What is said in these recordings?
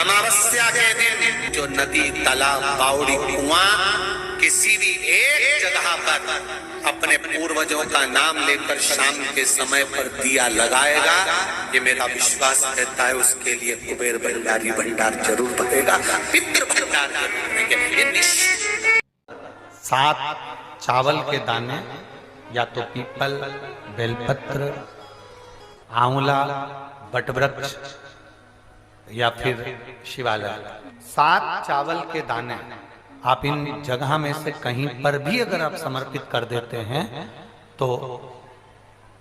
अमावस्या के दिन जो नदी, तालाब, बावड़ी, कुआं किसी भी एक जगह पर अपने पूर्वजों का नाम लेकर शाम के समय पर दिया लगाएगा, ये मेरा विश्वास रहता है, उसके लिए कुबेर भंडारी भंडार जरूर बनेगा, पितृ भंडार जरूर बनेंगे। 7 चावल के दाने या तो पीपल, बेलपत्र, आंवला, बटवृक्ष या फिर शिवालय, 7 चावल के दाने आप इन जगह में से कहीं पर भी अगर आप समर्पित कर देते हैं तो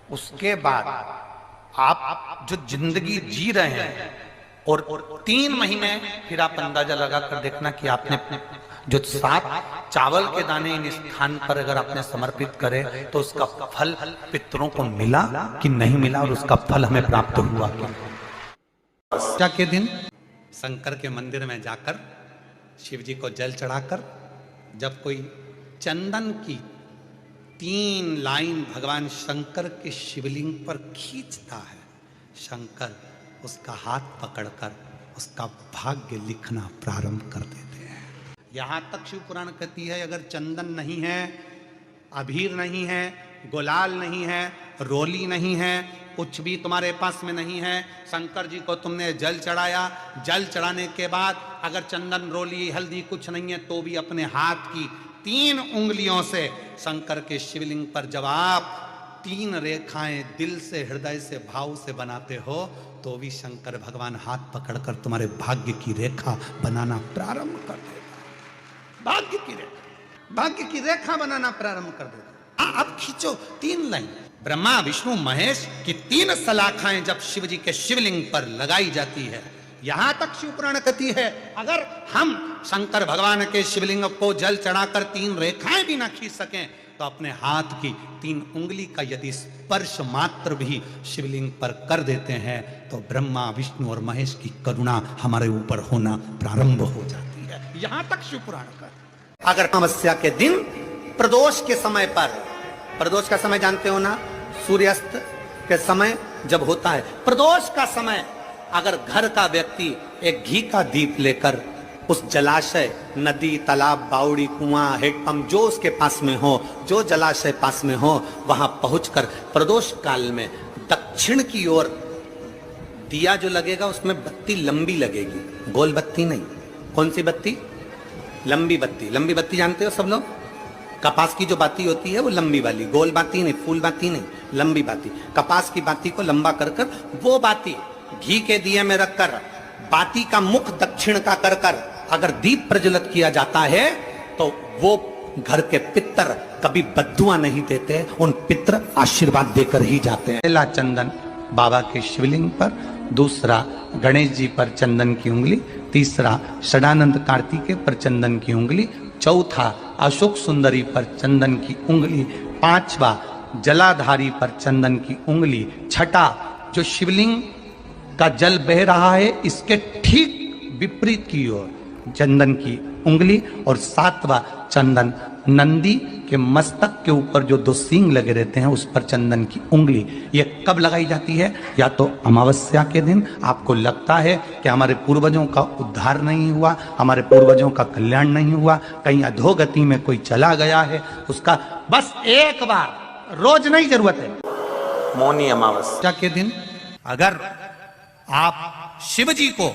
उसके बाद आप जो जिंदगी जी रहे हैं और 3 महीने फिर आप अंदाजा लगा कर देखना कि आपने जो 7 चावल के दाने इन स्थान पर अगर आपने समर्पित करे तो उसका फल पितरों को मिला कि नहीं मिला और उसका फल हमें प्राप्त हुआ क्या। के दिन शंकर के मंदिर में जाकर शिव जी को जल चढ़ाकर जब कोई चंदन की 3 लाइन भगवान शंकर के शिवलिंग पर खींचता है, शंकर उसका हाथ पकड़कर उसका भाग्य लिखना प्रारंभ कर देते हैं। यहां तक शिव पुराण कहती है अगर चंदन नहीं है, अबीर नहीं है, गुलाल नहीं है, रोली नहीं है, कुछ भी तुम्हारे पास में नहीं है, शंकर जी को तुमने जल चढ़ाया, जल चढ़ाने के बाद अगर चंदन, रोली, हल्दी कुछ नहीं है तो भी अपने हाथ की 3 उंगलियों से शंकर के शिवलिंग पर जब आप 3 रेखाएं दिल से, हृदय से, भाव से बनाते हो तो भी शंकर भगवान हाथ पकड़कर तुम्हारे भाग्य की रेखा बनाना प्रारंभ कर देगा। भाग्य की रेखा बनाना प्रारंभ कर देगा। अब खींचो 3 लाइन। ब्रह्मा, विष्णु, महेश की 3 सलाखाएं जब शिव जी के शिवलिंग पर लगाई जाती है, यहां तक शिव पुराण कहती है अगर हम शंकर भगवान के शिवलिंग को जल चढ़ाकर 3 रेखाएं भी ना खींच सकें तो अपने हाथ की 3 उंगली का यदि स्पर्श मात्र भी शिवलिंग पर कर देते हैं तो ब्रह्मा, विष्णु और महेश की करुणा हमारे ऊपर होना प्रारंभ हो जाती है। यहां तक शिव पुराण का। अगर अमावस्या के दिन प्रदोष के समय पर, प्रदोष का समय जानते हो ना, सूर्यास्त के समय जब होता है प्रदोष का समय, अगर घर का व्यक्ति एक घी का दीप लेकर उस जलाशय, नदी, तालाब, बावड़ी, कुआं, हेडपंप जो उसके पास में हो, जो जलाशय पास में हो, वहां पहुंचकर प्रदोष काल में दक्षिण की ओर दिया जो लगेगा उसमें बत्ती लंबी लगेगी, गोल बत्ती नहीं। कौन सी बत्ती? लंबी बत्ती। लंबी बत्ती जानते हो सब लोग? कपास की जो बाती होती है वो लंबी वाली, गोल बाती नहीं, फूल बाती नहीं, लंबी बाती। कपास की बाती को लंबा कर कर वो बाती घी के दिए में रखकर बाती का मुख दक्षिण का कर कर अगर दीप प्रज्वलित किया जाता है तो वो घर के पितर कभी बद्दुआ नहीं देते, उन पितर आशीर्वाद देकर ही जाते हैं। पहला चंदन बाबा के शिवलिंग पर, दूसरा गणेश जी पर चंदन की उंगली, तीसरा षडानंद कार्तिकेय पर चंदन की उंगली, चौथा अशोक सुंदरी पर चंदन की उंगली, 5वां जलाधारी पर चंदन की उंगली, 6ठा जो शिवलिंग का जल बह रहा है इसके ठीक विपरीत की ओर चंदन की उंगली, और 7वां चंदन नंदी के मस्तक के ऊपर जो 2 सींग लगे रहते हैं उस पर चंदन की उंगली। ये कब लगाई जाती है? या तो अमावस्या के दिन आपको लगता है कि हमारे पूर्वजों का उद्धार नहीं हुआ, हमारे पूर्वजों का कल्याण नहीं हुआ, कहीं अधोगति में कोई चला गया है, उसका बस एक बार, रोज नहीं जरूरत है, मौनी अमावस्या के दिन अगर आप शिव जी को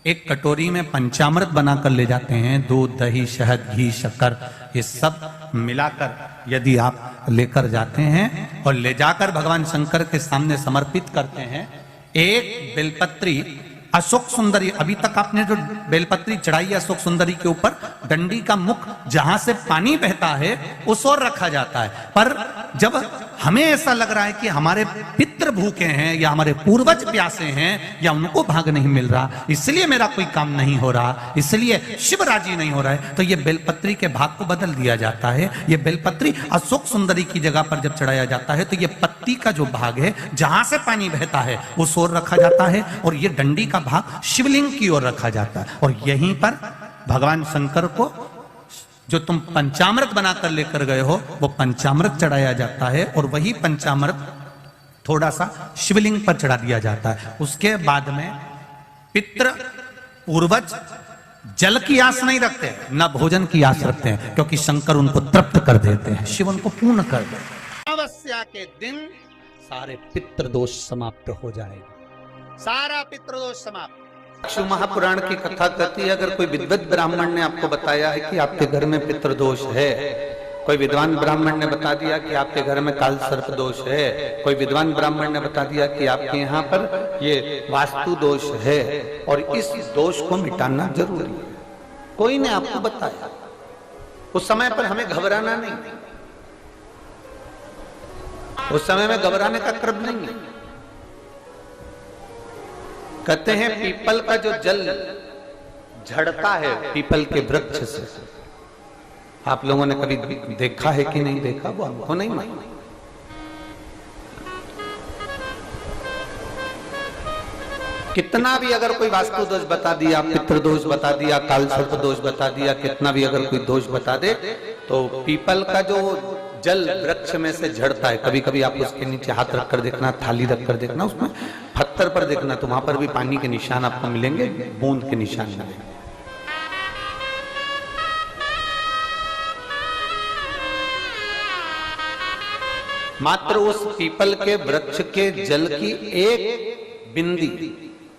एक कटोरी में पंचामृत बनाकर ले जाते हैं, दूध, दही, शहद, घी, शक्कर ये सब मिलाकर यदि आप लेकर जाते हैं और ले जाकर भगवान शंकर के सामने समर्पित करते हैं, एक बेलपत्री अशोक सुंदरी, अभी तक आपने जो बेलपत्री चढ़ाई है अशोक सुंदरी के ऊपर, डंडी का मुख जहां से पानी बहता है उस ओर रखा जाता है। पर जब हमें ऐसा लग रहा है कि हमारे पितृ भूखे हैं या हमारे पूर्वज प्यासे हैं या उनको भाग नहीं मिल रहा, इसलिए मेरा कोई काम नहीं हो रहा, इसलिए शिव राजी नहीं हो रहा है, तो ये बेलपत्री के भाग को बदल दिया जाता है। ये बेलपत्री अशोक सुंदरी की जगह पर जब चढ़ाया जाता है तो ये पत्ती का जो भाग है जहां से पानी बहता है उस ओर रखा जाता है, और ये डंडी का भाग शिवलिंग की ओर रखा जाता है। और यहीं पर भगवान शंकर को जो तुम पंचामृत बनाकर लेकर गए हो वो पंचामृत चढ़ाया जाता है, और वही पंचामृत थोड़ा सा शिवलिंग पर चढ़ा दिया जाता है। उसके बाद में पितृ पूर्वज जल की आस नहीं रखते, न भोजन की आस रखते हैं, क्योंकि शंकर उनको तृप्त कर देते हैं, शिव उनको पूर्ण कर देते हैं। अमावस्या के दिन सारे पितृदोष समाप्त हो जाएगा, सारा पितृदोष समाप्त। शिव महापुराण की कथा कहती है, अगर कोई विद्वत ब्राह्मण ने आपको बताया है कि आपके घर में पितृदोष है, कोई विद्वान ब्राह्मण ने बता दिया कि आपके घर में काल सर्प दोष है, कोई विद्वान ब्राह्मण ने बता दिया कि आपके यहाँ पर ये वास्तु दोष है और इस दोष को मिटाना जरूरी है, कोई ने आपको बताया, उस समय पर हमें घबराना नहीं, उस समय में घबराने का क्रम नहीं है। कहते हैं पीपल का जो जल झड़ता है पीपल के वृक्ष से, आप लोगों ने कभी देखा है कि नहीं देखा, वो हमको नहीं मालूम। कितना भी अगर कोई वास्तु दोष बता दिया, पितृदोष बता दिया, काल सर्प दोष बता दिया, कितना भी अगर कोई दोष बता दे, तो पीपल का जो जल वृक्ष में से झड़ता है, कभी कभी आप उसके नीचे हाथ रखकर देखना, थाली रखकर देखना, उसमें पत्थर पर देखना, तो वहां पर भी पानी के निशान आपको मिलेंगे, बूंद के निशान मिलेंगे। मात्र उस पीपल के वृक्ष के जल की एक बिंदी,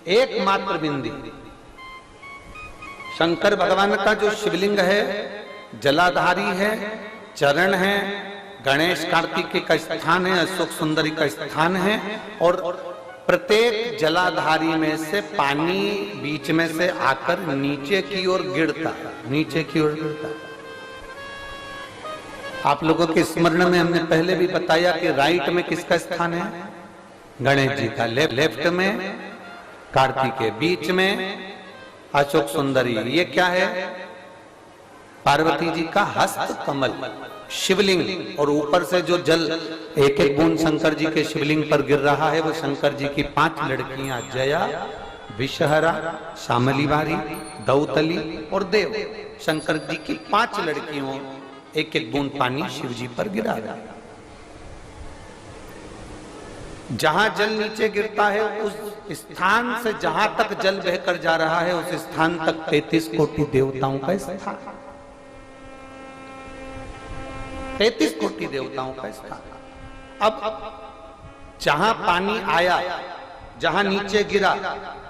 एकमात्र बिंदी, शंकर भगवान का जो शिवलिंग है जलाधारी है, चरण है, गणेश कार्तिक का स्थान है, अशोक सुंदरी का स्थान है, और प्रत्येक जलाधारी में से पानी बीच में से आकर नीचे की ओर गिरता है, नीचे की ओर गिरता है। आप लोगों के स्मरण में हमने पहले भी बताया कि राइट में किसका स्थान है, गणेश जी का, लेफ्ट में कार्तिक के, बीच में अशोक सुंदरी, ये क्या है, पार्वती जी का हस्त कमल शिवलिंग, और ऊपर से जो जल एक एक बूंद शंकर जी के शिवलिंग पर गिर रहा है, वो शंकर जी की 5 लड़कियां जया, विषहरा, शामलीवारी, दौतली और देव, शंकर जी की 5 लड़कियों एक एक बूंद पानी शिव जी पर गिरा रहा है। जहां जल नीचे गिरता है उस स्थान से जहां तक जल बहकर जा रहा है उस स्थान तक 33 कोटि देवताओं का स्थान, 33 कोटि देवताओं का स्थान। अब जहां पानी आया, जहां नीचे गिरा,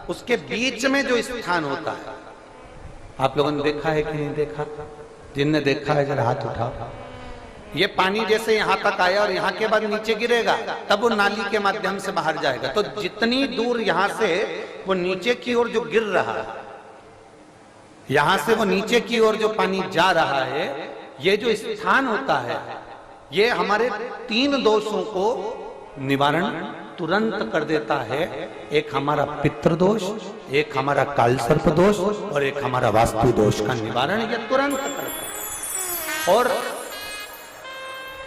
उसके बीच में जो स्थान होता है, आप लोगों ने देखा है कि नहीं देखा? जिनने देखा है जरा हाथ उठाओ। ये पानी जैसे यहां तक आया और यहां के बाद नीचे गिरेगा, तब वो नाली के माध्यम से बाहर जाएगा, तो जितनी दूर यहां से वो नीचे की ओर जो गिर रहा है, यहां से वो नीचे की ओर जो पानी जा रहा है, ये जो स्थान होता है, ये हमारे 3 दोषों को निवारण तुरंत कर देता है। एक हमारा पितृदोष, एक हमारा काल सर्प दोष और एक हमारा वास्तु दोष का निवारण ये तुरंत करता है। और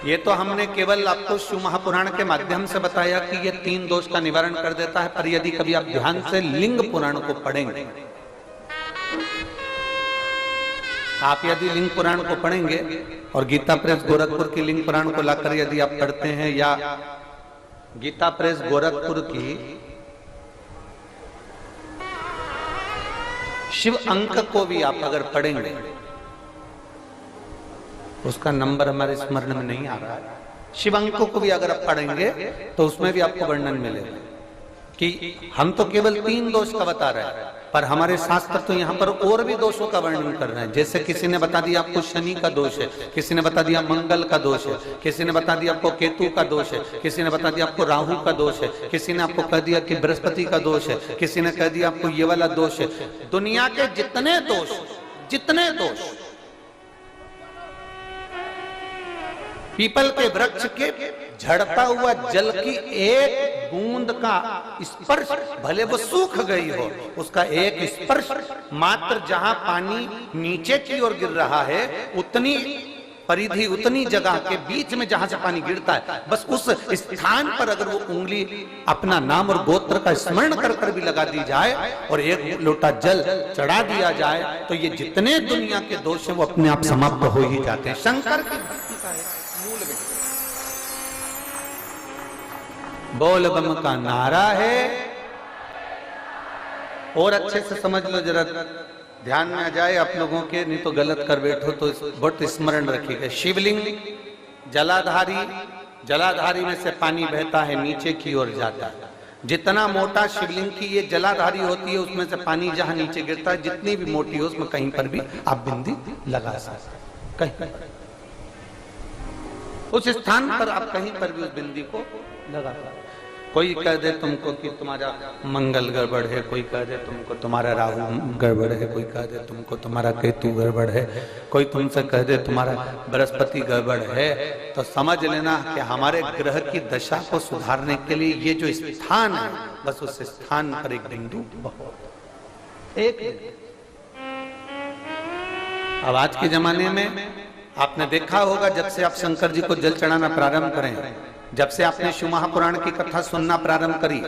ये तो हमने केवल आपको शिव महापुराण के माध्यम से बताया कि ये 3 दोष का निवारण कर देता है, पर यदि कभी आप ध्यान से लिंग पुराण को पढ़ेंगे, आप यदि लिंग पुराण को पढ़ेंगे और गीता प्रेस गोरखपुर की लिंग पुराण को लाकर यदि आप पढ़ते हैं, या गीता प्रेस गोरखपुर की शिव अंक को भी आप अगर पढ़ेंगे, उसका नंबर हमारे स्मरण में नहीं आ रहा है, शिव अंकों को भी अगर आप पढ़ेंगे तो उसमें भी आपको वर्णन मिलेगा कि हम तो केवल 3 दोष का बता रहे हैं, पर हमारे शास्त्र तो यहाँ पर और भी दोषों का वर्णन कर रहे हैं। जैसे किसी ने बता दिया आपको शनि का दोष है, किसी ने बता दिया मंगल का दोष है, किसी ने बता दिया आपको केतु का दोष है, किसी ने बता दिया आपको राहु का दोष है, किसी ने आपको कह दिया कि बृहस्पति का दोष है, किसी ने कह दिया आपको ये वाला दोष है। दुनिया के जितने दोष पीपल के वृक्ष के झड़ता हुआ जल की एक बूंद का स्पर्श, भले वो सूख गई हो, उसका एक स्पर्श मात्र जहां पानी नीचे की ओर गिर रहा है, उतनी परिधि, उतनी जगह के बीच में जहां से पानी गिरता है, बस उस स्थान पर अगर वो उंगली अपना नाम और गोत्र का स्मरण कर कर भी लगा दी जाए और एक लोटा जल चढ़ा दिया जाए, तो ये जितने दुनिया के दोष हैं वो अपने आप समाप्त हो ही जाते हैं। शंकर की भक्ति का मूल बोल बम का नारा है, और अच्छे से समझ लो जरा, ध्यान में आ जाए आप लोगों के, नहीं तो गलत कर बैठो तो बहुत स्मरण रखिएगा। शिवलिंग जलाधारी में से पानी बहता है, नीचे की ओर जाता है। जितना मोटा शिवलिंग की ये जलाधारी होती है, उसमें से पानी जहां नीचे गिरता है, जितनी भी मोटी हो उसमें कहीं पर भी आप बिंदी लगा सकते हैं, कहीं पर उस स्थान पर आप कहीं पर भी उस बिंदी को लगा सकते। कोई कह दे तुमको कि तुम्हारा मंगल गड़बड़ है, कोई कह दे तुमको तुम्हारा राहु गड़बड़ है, कोई कह दे तुमको तुम्हारा केतु गड़बड़ है, कोई तुमसे कह दे तुम्हारा बृहस्पति गड़बड़ है, तो समझ लेना कि हमारे ग्रह की दशा को सुधारने के लिए ये जो स्थान है, बस उस स्थान पर एक बिंदु बहुत एक। अब आज के जमाने में आपने देखा होगा, जब से आप शंकर जी को जल चढ़ाना प्रारंभ करें, जब से आपने शिव महापुराण की कथा सुनना प्रारंभ करी,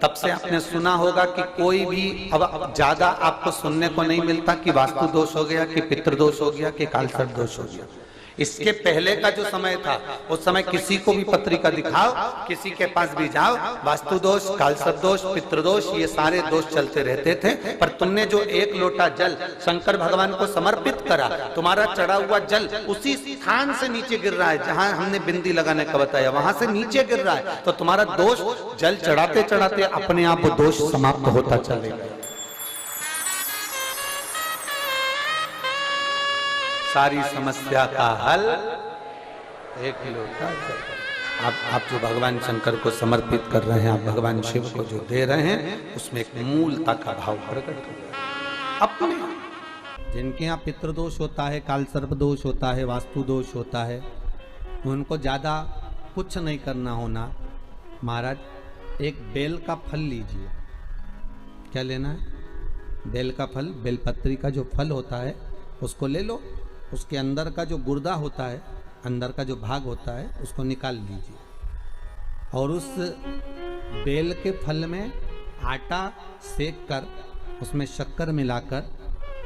तब से आपने सुना होगा कि कोई भी अब ज्यादा आपको सुनने को नहीं मिलता कि वास्तु दोष हो गया, कि पितृदोष हो गया, कि कालसर्प दोष हो गया। इसके पहले का जो समय था, उस समय किसी को भी पत्रिका दिखाओ, किसी के पास भी जाओ, वास्तु दोष, कालसर्प दोष, पितृदोष, ये सारे दोष चलते रहते थे। पर तुमने जो एक लोटा जल शंकर भगवान को समर्पित करा, तुम्हारा चढ़ा हुआ जल उसी स्थान से नीचे गिर रहा है जहां हमने बिंदी लगाने का बताया, वहां से नीचे गिर रहा है, तो तुम्हारा दोष जल चढ़ाते चढ़ाते अपने आप वो दोष समाप्त होता चलेगा। सारी समस्या का हल एक लोटा जल। आप जो भगवान शंकर को समर्पित कर रहे हैं, आप भगवान शिव को जो दे रहे हैं, उसमें एक मूलता का भाव प्रकट हो गया। अपने जिनके यहाँ पितृदोष होता है, कालसर्प दोष होता है, वास्तु दोष होता है, उनको ज्यादा कुछ नहीं करना होना। महाराज एक बेल का फल लीजिए। क्या लेना है? बेल का फल, बेलपत्री का जो फल होता है उसको ले लो। उसके अंदर का जो गुर्दा होता है, अंदर का जो भाग होता है, उसको निकाल लीजिए और उस बेल के फल में आटा सेक कर उसमें शक्कर मिलाकर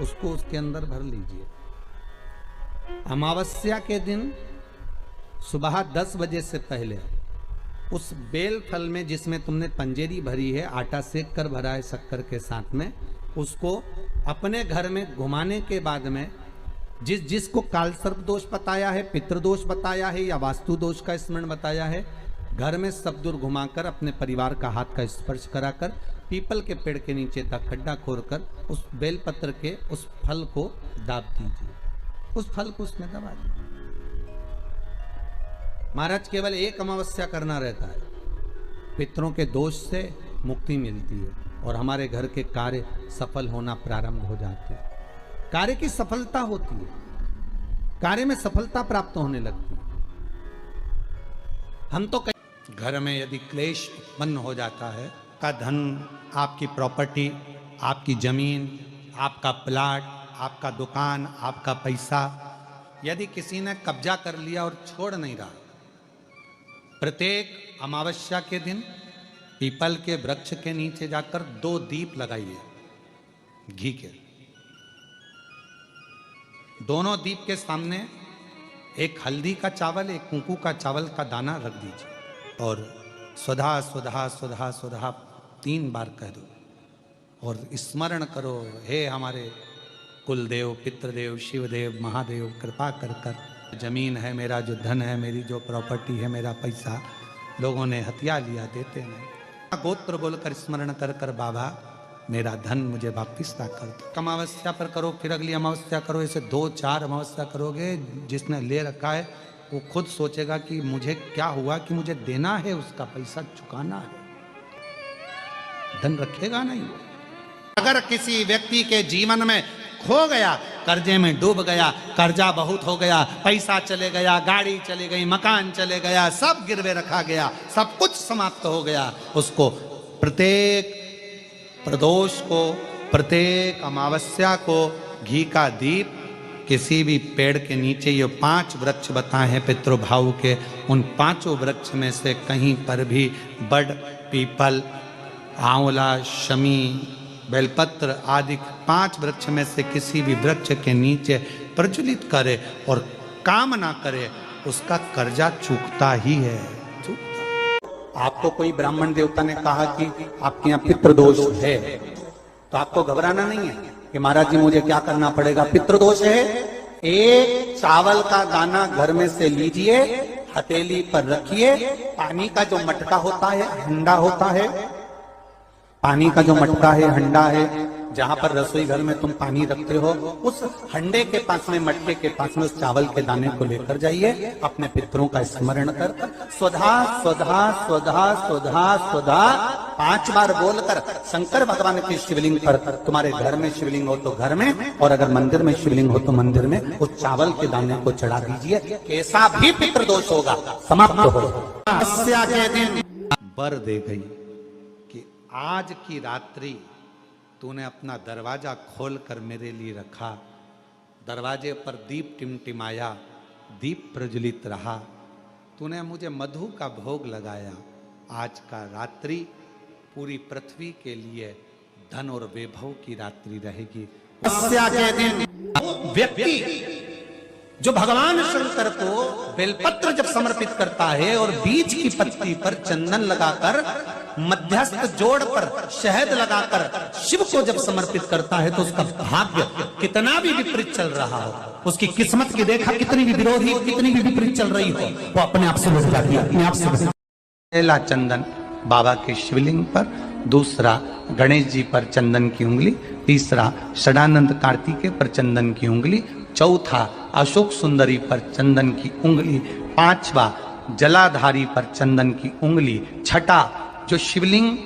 उसको उसके अंदर भर लीजिए। अमावस्या के दिन सुबह 10 बजे से पहले उस बेल फल में, जिसमें तुमने पंजेरी भरी है, आटा सेक कर भरा है शक्कर के साथ में, उसको अपने घर में घुमाने के बाद में जिसको कालसर्प दोष बताया है, पितृदोष बताया है या वास्तु दोष का स्मरण बताया है, घर में सब दूर घुमाकर अपने परिवार का हाथ का स्पर्श कराकर पीपल के पेड़ के नीचे तक खड्डा खोदकर उस बेलपत्र के उस फल को दाब दीजिए। उस फल को उसमें दबा दीजिए। महाराज केवल एक अमावस्या करना रहता है, पितरों के दोष से मुक्ति मिलती है और हमारे घर के कार्य सफल होना प्रारंभ हो जाते हैं। कार्य की सफलता होती है, कार्य में सफलता प्राप्त होने लगती है। हम तो घर में यदि क्लेश उत्पन्न हो जाता है, का धन, आपकी प्रॉपर्टी, आपकी जमीन, आपका प्लाट, आपका दुकान, आपका पैसा, यदि किसी ने कब्जा कर लिया और छोड़ नहीं रहा, प्रत्येक अमावस्या के दिन पीपल के वृक्ष के नीचे जाकर 2 दीप लगाइए घी के। दोनों दीप के सामने एक हल्दी का चावल, एक कुंकू का चावल का दाना रख दीजिए और स्वधा स्वधा स्वधा स्वधा 3 बार कह दो और स्मरण करो, हे हमारे कुलदेव, पितृदेव, शिवदेव, महादेव, कृपा कर कर जमीन है, मेरा जो धन है, मेरी जो प्रॉपर्टी है, मेरा पैसा लोगों ने हथिया लिया, देते नहीं। गोत्र बोलकर स्मरण कर कर बाबा मेरा धन मुझे वापिस ला कर दो। अमावस्या पर करो, फिर अगली अमावस्या करो, ऐसे 2-4 अमावस्या करोगे। जिसने ले रखा है वो खुद सोचेगा कि मुझे क्या हुआ, कि मुझे देना है, उसका पैसा चुकाना है, धन रखेगा नहीं। अगर किसी व्यक्ति के जीवन में खो गया, कर्जे में डूब गया, कर्जा बहुत हो गया, पैसा चले गया, गाड़ी चली गई, मकान चले गया, सब गिरवे रखा गया, सब कुछ समाप्त हो गया, उसको प्रत्येक प्रदोष को, प्रत्येक अमावस्या को घी का दीप किसी भी पेड़ के नीचे, ये 5 वृक्ष बताए हैं पितृभाव के, उन 5 वृक्ष में से कहीं पर भी बड़, पीपल, आंवला, शमी, बेलपत्र आदि 5 वृक्ष में से किसी भी वृक्ष के नीचे प्रज्वलित करे और काम ना करे, उसका कर्जा चूकता ही है, चूकता। आपको कोई ब्राह्मण देवता ने कहा कि आपके यहाँ पितृदोष है, तो आपको घबराना नहीं है कि महाराज जी मुझे क्या करना पड़ेगा। पितृदोष है, एक चावल का दाना घर में से लीजिए, हथेली पर रखिए, पानी का जो मटका होता है, हंडा होता है, पानी का जो मटका है, हंडा है, जहां पर रसोई घर में तुम पानी रखते हो, उस हंडे के पास में, मटके के पास में उस चावल के दाने को लेकर जाइए, अपने पितरों का स्मरण कर स्वधा स्वधा स्वधा स्वधा स्वधा 5 बार बोलकर शंकर भगवान के शिवलिंग पर, तुम्हारे घर में शिवलिंग हो तो घर में, और अगर मंदिर में शिवलिंग हो तो मंदिर में, उस चावल के दाने को चढ़ा दीजिए। कैसा भी पितृदोष होगा समाप्त हो। तपस्या के दिन वर दे गई कि आज की रात्रि तूने अपना दरवाजा खोलकर मेरे लिए रखा, दरवाजे पर दीप टिमटिमाया, दीप प्रज्वलित रहा, तूने मुझे मधु का भोग लगाया। आज का रात्रि पूरी पृथ्वी के लिए धन और वैभव की रात्रि रहेगी। तपस्या के दिन व्यक्ति जो भगवान शंकर को बेलपत्र जब समर्पित करता है और बीच की पत्ती पर चंदन लगाकर, मध्यस्थ जोड़ पर शहद लगाकर शिव को जब समर्पित करता है, तो उसका भाग्य कितना भी विपरीत चल रहा हो, उसकी किस्मत की देखा कितनी भी विरोधी, कितनी भी विपरीत चल रही हो, वो अपने आप से बच जाती है, अपने आप से। पहला चंदन बाबा के शिवलिंग पर, दूसरा गणेश जी पर चंदन की उंगली, तीसरा षडानंद कार्तिकेय पर चंदन की उंगली, चौथा अशोक सुंदरी पर चंदन की उंगली, पांचवा जलाधारी पर चंदन की उंगली, छठा जो शिवलिंग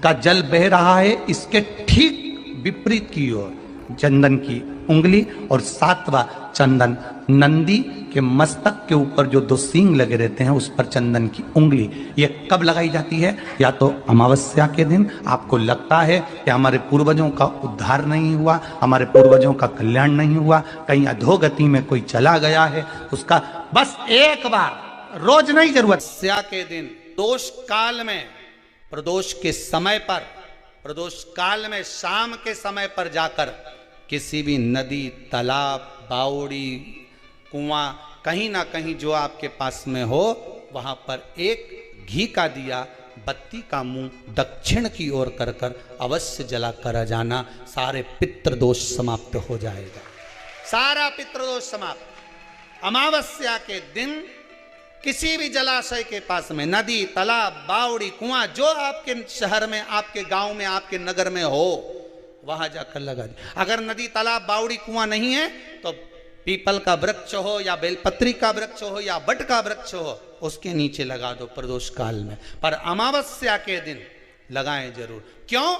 का जल बह रहा है इसके ठीक विपरीत की ओर चंदन की उंगली, और सातवां चंदन नंदी के मस्तक के ऊपर जो 2 सींग लगे रहते हैं उस पर चंदन की उंगली। ये कब लगाई जाती है? या तो अमावस्या के दिन आपको लगता है कि हमारे पूर्वजों का उद्धार नहीं हुआ, हमारे पूर्वजों का कल्याण नहीं हुआ, कहीं अधोगति में कोई चला गया है, उसका बस एक बार, रोज नहीं जरूरत, अमावस्या के दिन दोष काल में, प्रदोष के समय पर, प्रदोष काल में शाम के समय पर जाकर किसी भी नदी, तालाब, बावड़ी, कुआं, कहीं ना कहीं जो आपके पास में हो, वहां पर एक घी का दिया, बत्ती का मुंह दक्षिण की ओर कर कर अवश्य जला कर जाना। सारे पितृदोष समाप्त हो जाएगा, सारा पितृदोष समाप्त। अमावस्या के दिन किसी भी जलाशय के पास में, नदी, तालाब, बावड़ी, कुआं, जो आपके शहर में, आपके गांव में, आपके नगर में हो, वहां जाकर लगा दी। अगर नदी, तालाब, बावड़ी, कुआं नहीं है तो पीपल का वृक्ष हो या बेलपत्री का वृक्ष हो या बट का वृक्ष हो, उसके नीचे लगा दो प्रदोष काल में। पर अमावस्या के दिन लगाएं जरूर। क्यों?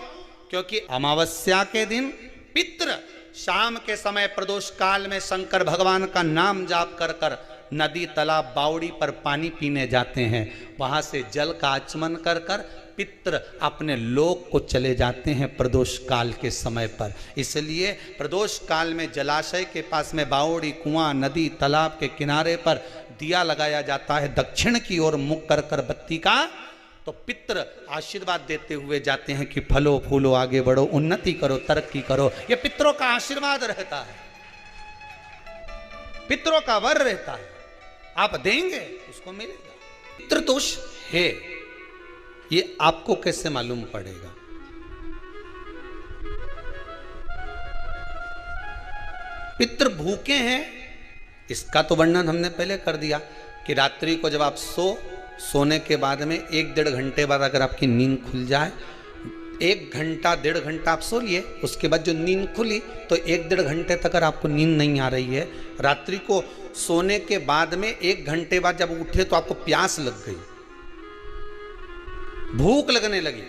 क्योंकि अमावस्या के दिन पितृ शाम के समय प्रदोष काल में शंकर भगवान का नाम जाप कर कर नदी, तालाब, बावड़ी पर पानी पीने जाते हैं। वहां से जल का आचमन कर कर पितृ अपने लोक को चले जाते हैं प्रदोष काल के समय पर। इसलिए प्रदोष काल में जलाशय के पास में, बावड़ी, कुआं, नदी, तालाब के किनारे पर दिया लगाया जाता है दक्षिण की ओर मुख कर कर बत्ती का, तो पितृ आशीर्वाद देते हुए जाते हैं कि फलो फूलो, आगे बढ़ो, उन्नति करो, तरक्की करो। ये पितरों का आशीर्वाद रहता है, पितरों का वर रहता है। आप देंगे उसको मिलेगा। पितृदोष है, ये आपको कैसे मालूम पड़ेगा? पितृ भूखे हैं, इसका तो वर्णन हमने पहले कर दिया कि रात्रि को जब आप सोने के बाद में 1-1.5 घंटे बाद अगर आपकी नींद खुल जाए, 1 घंटा 1.5 घंटा आप सो लिए, उसके बाद जो नींद खुली तो 1-1.5 घंटे तक अगर आपको नींद नहीं आ रही है, रात्रि को सोने के बाद में 1 घंटे बाद जब उठे तो आपको प्यास लग गई, भूख लगने लगी,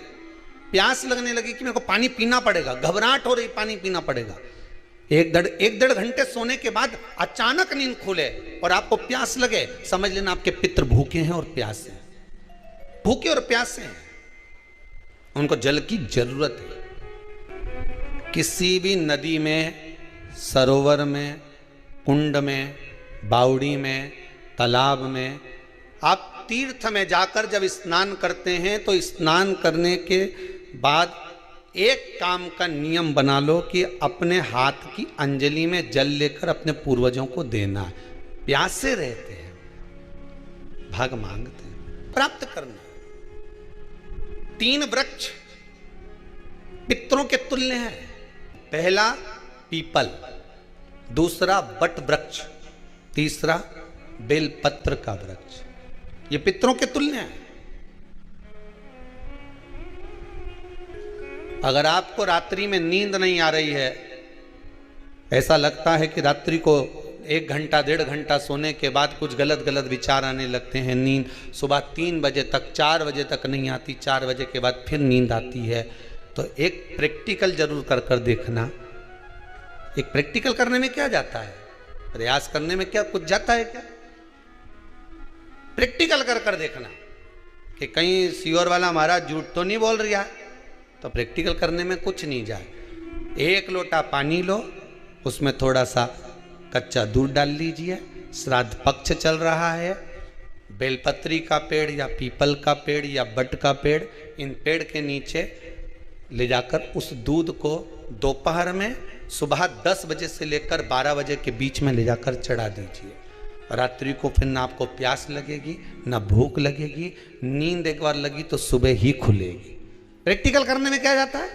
प्यास लगने लगी कि मेरे को पानी पीना पड़ेगा, घबराहट हो रही, पानी पीना पड़ेगा। 1-1.5 घंटे सोने के बाद अचानक नींद खुले और आपको प्यास लगे, समझ लेना आपके पितृ भूखे हैं और प्यासे हैं, भूखे और प्यासे हैं, उनको जल की जरूरत है। किसी भी नदी में, सरोवर में, कुंड में, बावड़ी में, तालाब में, आप तीर्थ में जाकर जब स्नान करते हैं तो स्नान करने के बाद एक काम का नियम बना लो कि अपने हाथ की अंजलि में जल लेकर अपने पूर्वजों को देना है। प्यासे रहते हैं, भाग मांगते हैं, प्राप्त करना। 3 वृक्ष पितरों के तुल्य है। पहला पीपल, दूसरा बट वृक्ष, तीसरा बेलपत्र का वृक्ष, ये पितरों के तुल्य है। अगर आपको रात्रि में नींद नहीं आ रही है, ऐसा लगता है कि रात्रि को 1 घंटा 1.5 घंटा सोने के बाद कुछ गलत गलत विचार आने लगते हैं, नींद सुबह 3 बजे तक 4 बजे तक नहीं आती, 4 बजे के बाद फिर नींद आती है, तो एक प्रैक्टिकल जरूर कर कर देखना। एक प्रैक्टिकल करने में क्या जाता है, प्रयास करने में क्या कुछ जाता है क्या? प्रैक्टिकल कर कर देखना कि कहीं सीओर वाला महाराज झूठ तो नहीं बोल रहा है, तो प्रैक्टिकल करने में कुछ नहीं जाए। 1 लोटा पानी लो, उसमें थोड़ा सा कच्चा दूध डाल लीजिए, श्राद्ध पक्ष चल रहा है, बेलपत्री का पेड़ या पीपल का पेड़ या बट का पेड़, इन पेड़ के नीचे ले जाकर उस दूध को दोपहर में सुबह 10 बजे से लेकर 12 बजे के बीच में ले जाकर चढ़ा दीजिए। रात्रि को फिर ना आपको प्यास लगेगी ना भूख लगेगी, नींद एक बार लगी तो सुबह ही खुलेगी। प्रैक्टिकल करने में क्या जाता है?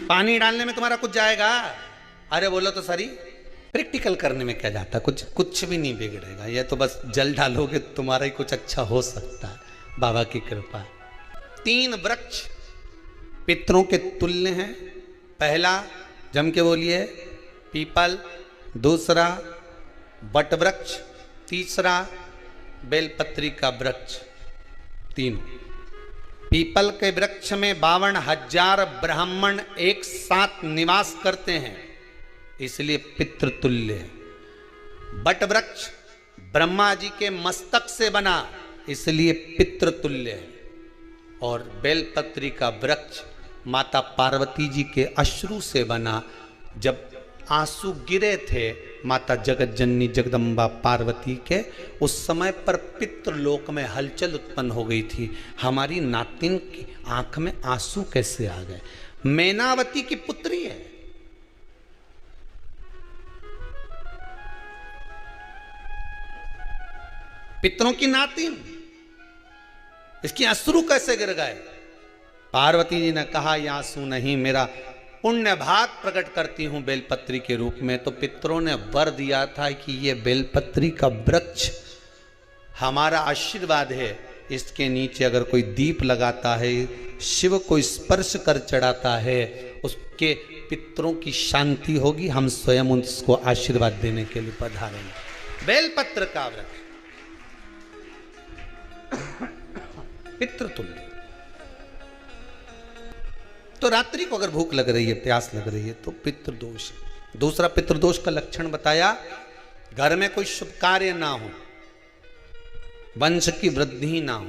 पानी डालने में तुम्हारा कुछ जाएगा? अरे बोलो तो सरी, प्रैक्टिकल करने में क्या जाता है? कुछ भी नहीं बिगड़ेगा, ये तो बस जल डालोगे तुम्हारा ही कुछ अच्छा हो सकता है, बाबा की कृपा। 3 वृक्ष पितरों के तुल्य हैं। पहला जम के बोलिए पीपल, दूसरा बट वृक्ष, तीसरा बेलपत्री का वृक्ष। 3 पीपल के वृक्ष में 52,000 ब्राह्मण एक साथ निवास करते हैं, इसलिए पितृतुल्य है। बट वृक्ष ब्रह्मा जी के मस्तक से बना, इसलिए पितृतुल्य है। और बेलपत्री का वृक्ष माता पार्वती जी के अश्रु से बना। जब आंसू गिरे थे माता जगत जननी जगदम्बा पार्वती के, उस समय पर पितृलोक में हलचल उत्पन्न हो गई थी। हमारी नातिन की आंख में आंसू कैसे आ गए? मैनावती की पुत्री है, पितरों की नातिन, इसकी अश्रु कैसे गिर गए? पार्वती जी ने कहा ये आंसू नहीं, मेरा पुण्य भाग प्रकट करती हूं बेलपत्री के रूप में। तो पितरों ने वर दिया था कि ये बेलपत्री का वृक्ष हमारा आशीर्वाद है, इसके नीचे अगर कोई दीप लगाता है, शिव को स्पर्श कर चढ़ाता है, उसके पितरों की शांति होगी। हम स्वयं उसको आशीर्वाद देने के लिए पधारेंगे। बेलपत्र का वृक्ष पितृतुल्य। तो रात्रि को अगर भूख लग रही है, प्यास लग रही है, तो पितृदोष। दूसरा पितृदोष का लक्षण बताया, घर में कोई शुभ कार्य ना हो, वंश की वृद्धि ना हो,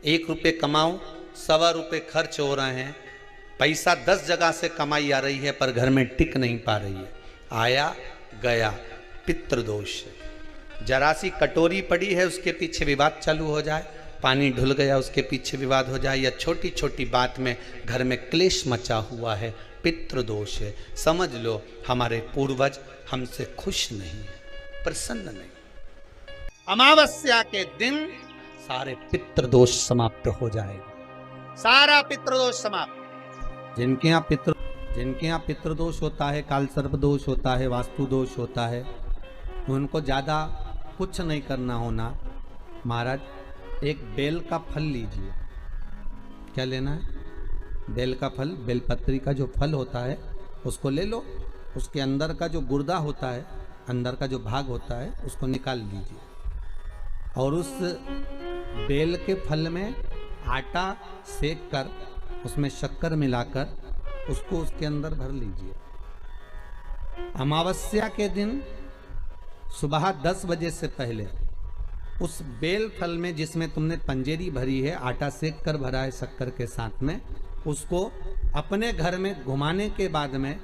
1 रुपये कमाओ 1.25 रुपये खर्च हो रहे हैं, पैसा 10 जगह से कमाई आ रही है पर घर में टिक नहीं पा रही है, आया गया, पितृदोष। जरा सी कटोरी पड़ी है उसके पीछे विवाद चालू हो जाए, पानी ढुल गया उसके पीछे विवाद हो जाए, या छोटी छोटी बात में घर में क्लेश मचा हुआ है, पितृदोष है। समझ लो हमारे पूर्वज हमसे खुश नहीं है, प्रसन्न नहीं। अमावस्या के दिन सारे पितृदोष समाप्त हो जाएगा, सारा पितृदोष समाप्त। जिनके यहाँ पितृदोष होता है, काल सर्प दोष होता है, वास्तु दोष होता है, उनको ज़्यादा कुछ नहीं करना होना। महाराज एक बेल का फल लीजिए। क्या लेना है? बेल का फल, बेलपत्री का जो फल होता है उसको ले लो, उसके अंदर का जो गुर्दा होता है, अंदर का जो भाग होता है उसको निकाल लीजिए, और उस बेल के फल में आटा सेक कर उसमें शक्कर मिलाकर उसको उसके अंदर भर लीजिए। अमावस्या के दिन सुबह 10 बजे से पहले उस बेल फल में, जिसमें तुमने पंजेरी भरी है, आटा सेक कर भरा है शक्कर के साथ में, उसको अपने घर में घुमाने के बाद में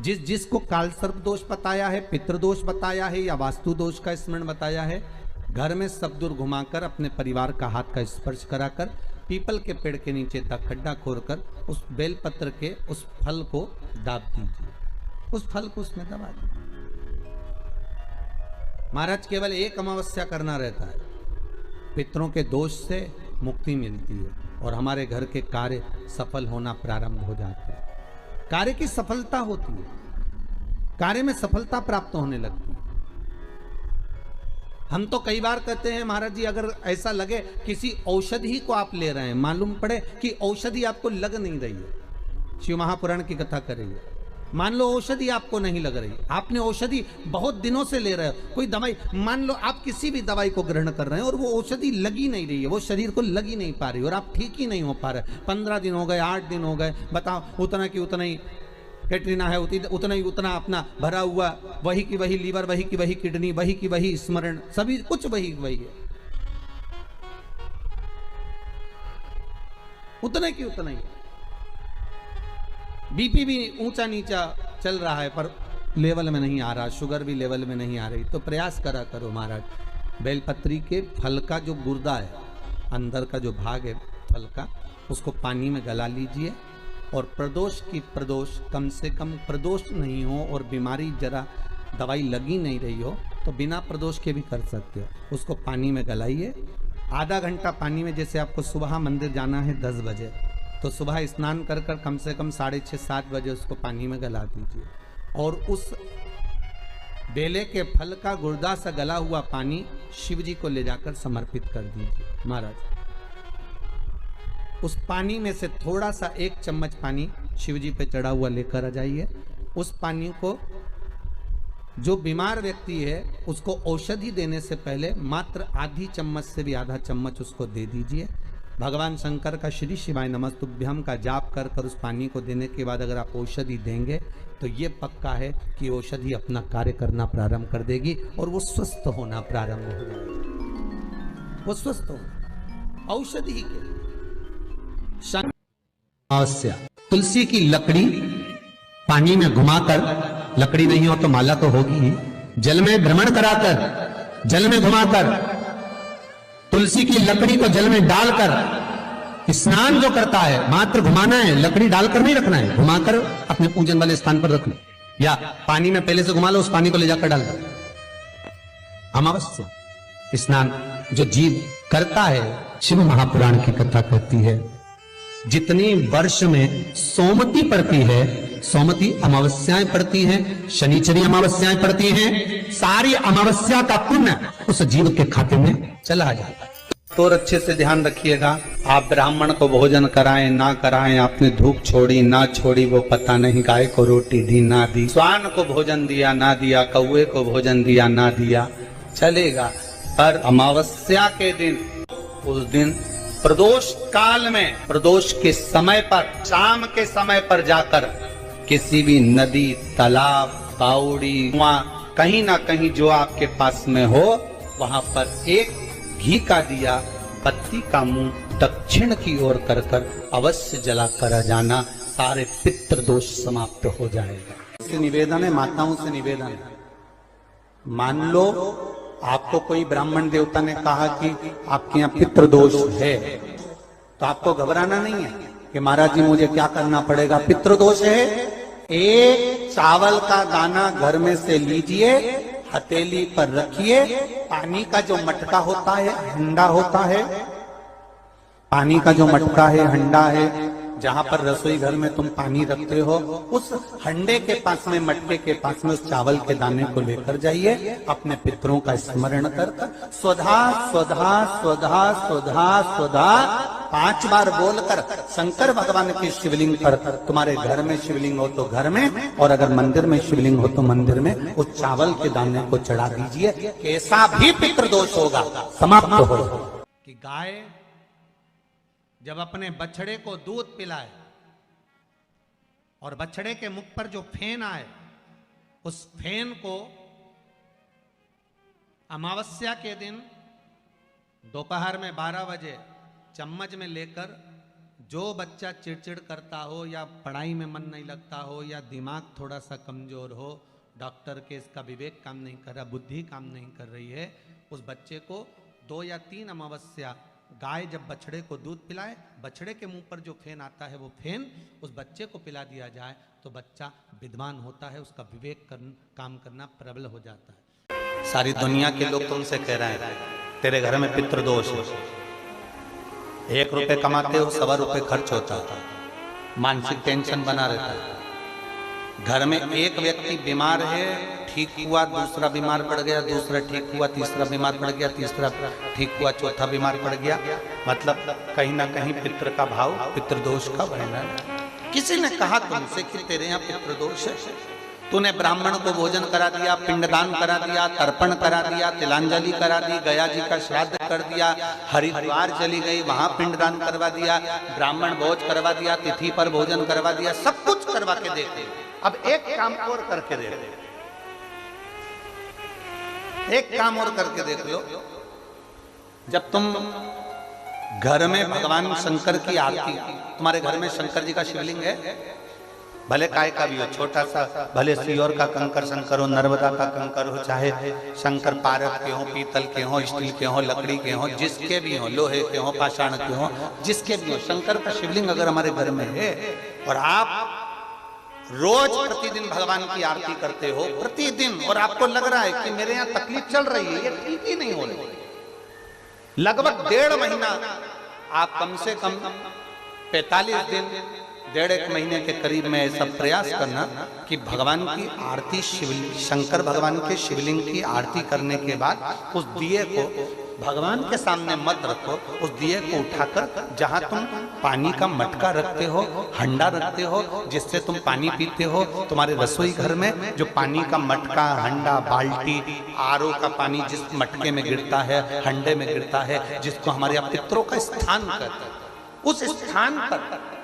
जिसको काल सर्प दोष बताया है, पितृदोष बताया है या वास्तु दोष का स्मरण बताया है, घर में सब दूर घुमाकर अपने परिवार का हाथ का स्पर्श कराकर पीपल के पेड़ के नीचे तक खड्डा खोदकर उस बेलपत्र के उस फल को दाब दीजिए, उस फल को उसमें दबा दीजिए। महाराज केवल एक अमावस्या करना रहता है, पितरों के दोष से मुक्ति मिलती है। और हमारे घर के कार्य सफल होना प्रारंभ हो जाते हैं। कार्य की सफलता होती है, कार्य में सफलता प्राप्त होने लगती है। हम तो कई बार कहते हैं महाराज जी, अगर ऐसा लगे किसी औषधि को आप ले रहे हैं, मालूम पड़े कि औषधि आपको लग नहीं रही है, शिव महापुराण की कथा कर रही है, मान लो औषधि आपको नहीं लग रही, आपने औषधि बहुत दिनों से ले रहे हो, कोई दवाई, मान लो आप किसी भी दवाई को ग्रहण कर रहे हैं और वो औषधि लगी नहीं रही है, वो शरीर को लगी नहीं पा रही और आप ठीक ही नहीं हो पा रहे, 15 दिन हो गए, 8 दिन हो गए, बताओ, उतना की उतना ही कैटरीना है, उतना ही उतना अपना भरा हुआ, वही की वही लीवर, वही की वही किडनी, वही की वही स्मरण, सभी कुछ वही वही है, उतने की उतना ही। बीपी भी ऊंचा नीचा चल रहा है पर लेवल में नहीं आ रहा, शुगर भी लेवल में नहीं आ रही, तो प्रयास करा करो महाराज, बेलपत्री के फल का जो गुर्दा है, अंदर का जो भाग है फल का, उसको पानी में गला लीजिए और प्रदोष की प्रदोष, कम से कम प्रदोष नहीं हो और बीमारी जरा दवाई लगी नहीं रही हो तो बिना प्रदोष के भी कर सकते हो, उसको पानी में गलाइए, आधा घंटा पानी में, जैसे आपको सुबह मंदिर जाना है 10 बजे, तो सुबह स्नान कर कर कम से कम 6:30-7 बजे उसको पानी में गला दीजिए और उस बेले के फल का गुर्दा सा गला हुआ पानी शिव जी को ले जाकर समर्पित कर दीजिए महाराज। उस पानी में से थोड़ा सा 1 चम्मच पानी शिव जी पे चढ़ा हुआ लेकर आ जाइए। उस पानी को जो बीमार व्यक्ति है उसको औषधि देने से पहले मात्र आधी चम्मच से भी आधा चम्मच उसको दे दीजिए। भगवान शंकर का श्री शिवाय नमस्तुभ्यम का जाप कर कर उस पानी को देने के बाद अगर आप औषधि देंगे तो ये पक्का है कि औषधि अपना कार्य करना प्रारंभ कर देगी और वो स्वस्थ होना प्रारंभ हो जाएगा, वो स्वस्थ हो औषधि के। तुलसी की लकड़ी पानी में घुमाकर, लकड़ी नहीं हो तो माला तो होगी ही, जल में भ्रमण कराकर, जल में घुमाकर, तुलसी की लकड़ी को जल में डालकर स्नान जो करता है, मात्र घुमाना है, लकड़ी डालकर नहीं रखना है, घुमाकर अपने पूजन वाले स्थान पर रखना, या पानी में पहले से घुमा लो, उस पानी को ले जाकर डाल दो। अमावस्या स्नान जो जीव करता है, शिव महापुराण की कथा कहती है, जितनी वर्ष में सोमती पड़ती है, सोमती अमावस्याएं पड़ती हैं, शनिचरी अमावस्याएं पड़ती हैं, सारी अमावस्या का पुण्य उस जीव के खाते में चला जाता है। तो अच्छे से ध्यान रखिएगा, आप ब्राह्मण को भोजन कराएं ना कराएं, आपने धूप छोड़ी ना छोड़ी वो पता नहीं, गाय को रोटी दी ना दी, स्वान को भोजन दिया ना दिया, कौवे को भोजन दिया ना दिया, चलेगा, पर अमावस्या के दिन, उस दिन प्रदोष काल में, प्रदोष के समय पर, शाम के समय पर जाकर किसी भी नदी, तालाब, बावड़ी, कुआं, कहीं ना कहीं जो आपके पास में हो, वहां पर एक घी का दिया, बत्ती का मुंह दक्षिण की ओर कर कर अवश्य जला कर जाना, सारे पितृ दोष समाप्त हो जाएगा। से निवेदन है, माताओं से निवेदन है, मान लो आपको कोई ब्राह्मण देवता ने कहा कि आपके यहाँ पितृदोष है, तो आपको घबराना नहीं है कि महाराज जी मुझे क्या करना पड़ेगा, पितृदोष है, एक चावल का दाना घर में से लीजिए, हथेली पर रखिए, पानी का जो मटका होता है, हंडा होता है, पानी का जो मटका है, हंडा है, जहां पर रसोई घर में तुम पानी रखते हो, उस हंडे के पास में, मटके के पास में उस चावल के दाने को लेकर जाइए, अपने पितरों का स्मरण कर स्वधा स्वधा स्वधा स्वधा स्वधा 5 बार बोलकर शंकर भगवान के शिवलिंग पर, तुम्हारे घर में शिवलिंग हो तो घर में, और अगर मंदिर में शिवलिंग हो तो मंदिर में, उस चावल के दाने को चढ़ा दीजिए, कैसा भी पितृदोष होगा समाप्त हो। कि गाय जब अपने बछड़े को दूध पिलाए और बछड़े के मुख पर जो फेन आए, उस फेन को अमावस्या के दिन दोपहर में 12 बजे चम्मच में लेकर, जो बच्चा चिड़चिड़ करता हो या पढ़ाई में मन नहीं लगता हो या दिमाग थोड़ा सा कमजोर हो, डॉक्टर के इसका विवेक काम नहीं कर रहा, बुद्धि काम नहीं कर रही है, उस बच्चे को 2 या 3 अमावस्या गाय जब बछड़े को दूध पिलाए, बछड़े के मुंह पर जो फेन आता है वो फेन उस बच्चे को पिला दिया जाए तो बच्चा विद्वान होता है, उसका विवेक काम करना प्रबल हो जाता है। सारी दुनिया के लोग तुमसे कह रहे हैं तेरे घर में पितृदोष है, ₹1 कमाते हो, ₹1.25 खर्च होता है, मानसिक टेंशन बना रहता है। घर में एक व्यक्ति बीमार है, ठीक हुआ, दूसरा बीमार पड़ गया, दूसरा ठीक हुआ, तीसरा बीमार पड़ गया, तीसरा ठीक हुआ, चौथा बीमार पड़ गया, मतलब कहीं ना कहीं पितृ का भाव, पितृदोष का वर्णन। किसी ने कहा तुमसे कि तेरे यहाँ पितृदोष है, तूने ब्राह्मण को भोजन करा दिया, पिंडदान करा दिया, तर्पण करा दिया, तिलांजलि करा दी, गया जी का श्राद्ध कर दिया, हरिद्वार चली गई, वहां पिंडदान करवा दिया, ब्राह्मण भोज करवा दिया, तिथि पर भोजन करवा दिया, सब कुछ करवा के देते। अब एक काम और करके देख, एक काम और करके देख लो। जब तुम घर में भगवान शंकर की आरती, तुम्हारे घर में शंकर जी का शिवलिंग है, भले काय का भी हो, छोटा सा, भले सियोर का कंकर शंकर हो, नर्मदा का कंकर हो, चाहे शंकर पारद के हो, पीतल के हो, स्टील के हो, लकड़ी के हो, जिसके भी हो, लोहे के हो, पाषाण के हो, जिसके भी हो, शंकर का शिवलिंग अगर हमारे घर में है और आप रोज प्रतिदिन भगवान की आरती करते हो, प्रतिदिन, और आपको लग रहा है कि मेरे यहाँ तकलीफ चल रही है, ये ठीक ही नहीं हो रही, लगभग 1.5 महीना आप कम से कम 45 दिन, 1.5 महीने के करीब में ऐसा प्रयास करना कि भगवान की आरती, शंकर भगवान के शिवलिंग की आरती करने के बाद उस दिए को भगवान के सामने मत रखो, उस दिए को उठाकर जहां तुम पानी का मटका रखते हो, हंडा रखते हो, जिससे तुम पानी पीते हो, तुम्हारे रसोई घर में जो पानी का मटका, हंडा, बाल्टी, आरओ का पानी जिस मटके में गिरता है, हंडे में गिरता है, जिसको हमारे यहाँ पितरों का स्थान कहते हैं, उस स्थान पर,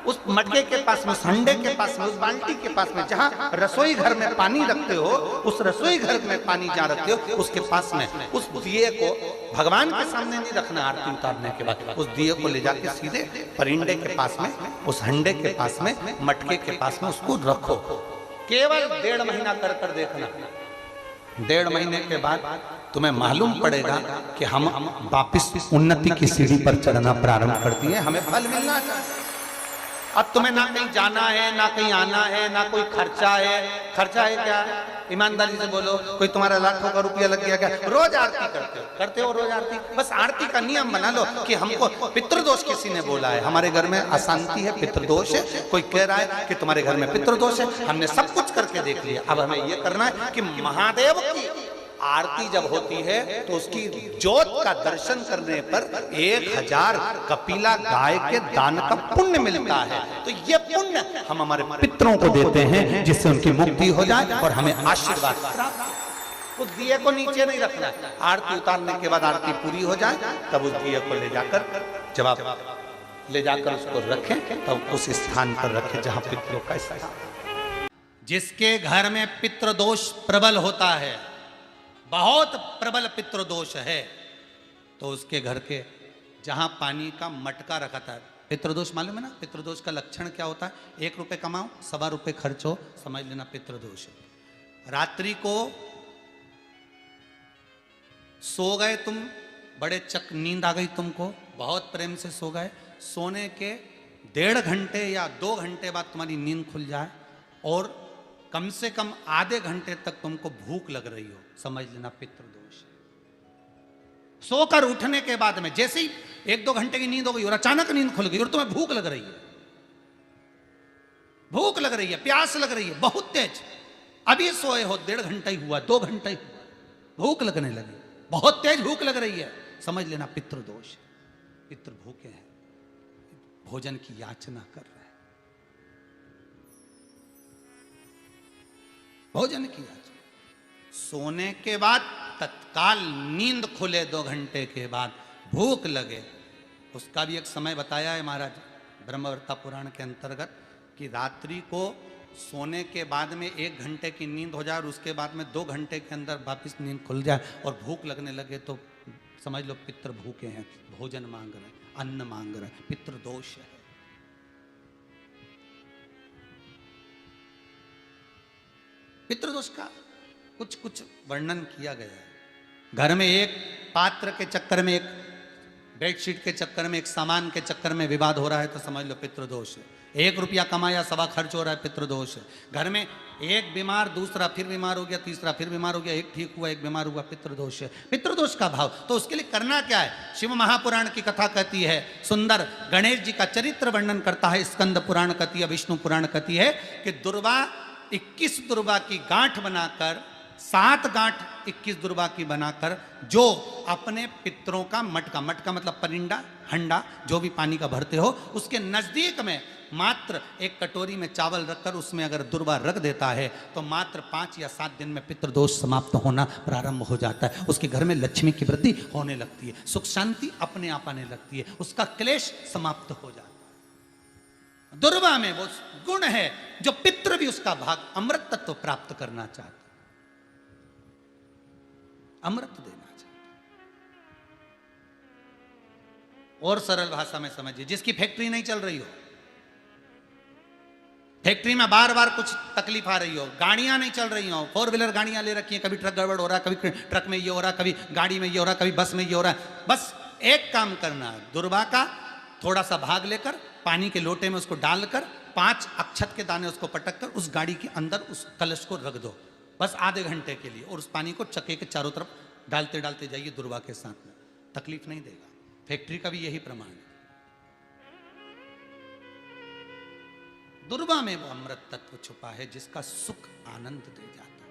उस मटके के पास में, उस हंडे के पास में, उस बाल्टी के पास में, जहां रसोई घर में पानी रखते हो, उस रसोई घर में पानी जहां रखते हो, उसके पास में उस दिए को भगवान के सामने नहीं रखना, आरती उतारने के बाद उस दिए को ले जाके सीधे परिंडे के पास में, उस हंडे के पास में, मटके के पास में उसको रखो। केवल 1.5 महीना कर कर देखना। 1.5 महीने के बाद तुम्हें मालूम पड़ेगा कि हम वापिस उन्नति की सीढ़ी पर चढ़ना प्रारंभ कर दिए, हमें फल मिलना चाहिए। अब तुम्हें ना कहीं जाना है, ना कहीं आना है, ना कोई खर्चा है। खर्चा है क्या? ईमानदारी से बोलो, कोई तुम्हारा लाखों का रुपया लग गया क्या? रोज आरती करते हो रोज आरती। बस आरती का नियम बना लो कि हमको पितृदोष किसी ने बोला है, हमारे घर में अशांति है, पितृदोष है, कोई कह रहा है कि तुम्हारे घर में पितृदोष है, हमने सब कुछ करके देख लिया। अब हमें यह करना है कि महादेव की आरती जब होती है तो उसकी ज्योत का दर्शन करने पर 1000 कपिला गाय के दान का पुण्य मिलता है। तो ये पुण्य हम हमारे पितरों को देते हैं, जिससे उनकी मुक्ति हो जाए और हमें आशीर्वाद प्राप्त। उस दिए को नीचे नहीं रखना है, आरती उतारने के बाद आरती पूरी हो जाए तब उस दिए को ले जाकर, जब आप ले जाकर उसको रखें तब उस स्थान पर रखें जहां पितरों का स्थान। जिसके घर में पितृदोष प्रबल होता है, बहुत प्रबल पितृदोष है, तो उसके घर के जहां पानी का मटका रखा था, पितृदोष मालूम है ना? पितृदोष का लक्षण क्या होता है? 1 रुपए कमाओ, ₹1.25 खर्च हो, समझ लेना पितृदोष है। रात्रि को सो गए तुम, बड़े नींद आ गई तुमको, बहुत प्रेम से सो गए, सोने के 1.5 घंटे या 2 घंटे बाद तुम्हारी नींद खुल जाए और कम से कम आधे घंटे तक तुमको भूख लग रही हो, समझ लेना पितृदोष है। सोकर उठने के बाद में जैसे ही 1-2 घंटे की नींद हो गई और अचानक नींद खुल गई और तुम्हें भूख लग रही है, भूख लग रही है, प्यास लग रही है बहुत तेज, अभी सोए हो, 1.5 घंटा ही हुआ, 2 घंटा ही हुआ, भूख लगने लगी, बहुत तेज भूख लग रही है, समझ लेना पितृदोष है। पितृ भूखे हैं, भोजन की याचना कर रहे हैं, भोजन की याचना। सोने के बाद तत्काल नींद खुले 2 घंटे के बाद, भूख लगे, उसका भी एक समय बताया है महाराज ब्रह्मवर्ता पुराण के अंतर्गत कि रात्रि को सोने के बाद में 1 घंटे की नींद हो जाए और उसके बाद में 2 घंटे के अंदर वापस नींद खुल जाए और भूख लगने लगे तो समझ लो पितृ भूखे हैं, भोजन मांग रहे हैं, अन्न मांग रहे हैं, पितृदोष है। पितृदोष का कुछ वर्णन किया गया है। घर में एक पात्र के चक्कर में, एक बेडशीट के चक्कर में, एक सामान के चक्कर में विवाद हो रहा है तो समझ लो पितृदोष है। 1 रुपया कमाया, सवा खर्च हो रहा है, पितृदोष है। घर में एक बीमार, दूसरा फिर बीमार हो गया, तीसरा फिर बीमार हो गया, एक ठीक हुआ, एक बीमार हुआ, पितृदोष है। पितृदोष का भाव, तो उसके लिए करना क्या है? शिव महापुराण की कथा कहती है सुंदर, गणेश जी का चरित्र वर्णन करता है स्कंद पुराण कहती है, विष्णु पुराण कहती है कि दुर्वा 21 दुर्वा की गांठ बनाकर, 7 गांठ 21 दुर्वा की बनाकर, जो अपने पितरों का मटका, मटका मतलब परिंडा, हंडा, जो भी पानी का भरते हो, उसके नजदीक में मात्र एक कटोरी में चावल रखकर उसमें अगर दुर्वा रख देता है तो मात्र 5 या 7 दिन में पितृदोष समाप्त होना प्रारंभ हो जाता है। उसके घर में लक्ष्मी की वृद्धि होने लगती है, सुख शांति अपने आप आने लगती है, उसका क्लेश समाप्त हो जाता है। दुर्वा में वो गुण है जो पितृ भी उसका भाग अमृत तत्व प्राप्त करना चाहते, अमृत देना चाहते। और सरल भाषा में समझिए, जिसकी फैक्ट्री नहीं चल रही हो, फैक्ट्री में बार बार कुछ तकलीफ आ रही हो, गाड़ियां नहीं चल रही हो, 4 व्हीलर गाड़ियां ले रखी हैं, कभी ट्रक गड़बड़ हो रहा है, कभी ट्रक में ये हो रहा है, कभी गाड़ी में ये हो रहा है, कभी बस में ये हो रहा है, बस एक काम करना है, दुर्वा का थोड़ा सा भाग लेकर पानी के लोटे में उसको डालकर 5 अक्षत के दाने उसको पटक कर उस गाड़ी के अंदर उस कलश को रख दो, बस आधे घंटे के लिए, और उस पानी को चक्के के चारों तरफ डालते डालते जाइए दुर्वा के साथ में, तकलीफ नहीं देगा। फैक्ट्री का भी यही प्रमाण है। दुर्वा में वो अमृत तत्व छुपा है जिसका सुख आनंद दे जाता है।